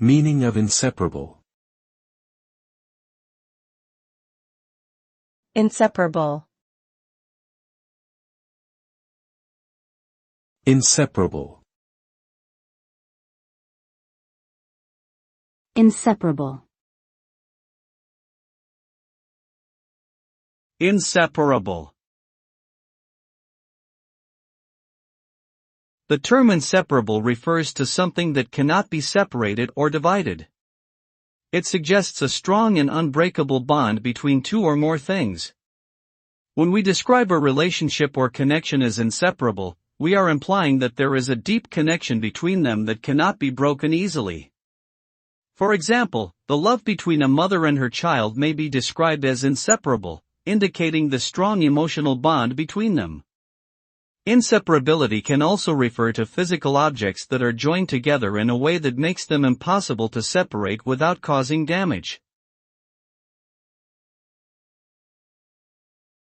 Meaning of inseparable. Inseparable. Inseparable. Inseparable. Inseparable. The term inseparable refers to something that cannot be separated or divided. It suggests a strong and unbreakable bond between two or more things. When we describe a relationship or connection as inseparable, we are implying that there is a deep connection between them that cannot be broken easily. For example, the love between a mother and her child may be described as inseparable, indicating the strong emotional bond between them. Inseparability can also refer to physical objects that are joined together in a way that makes them impossible to separate without causing damage.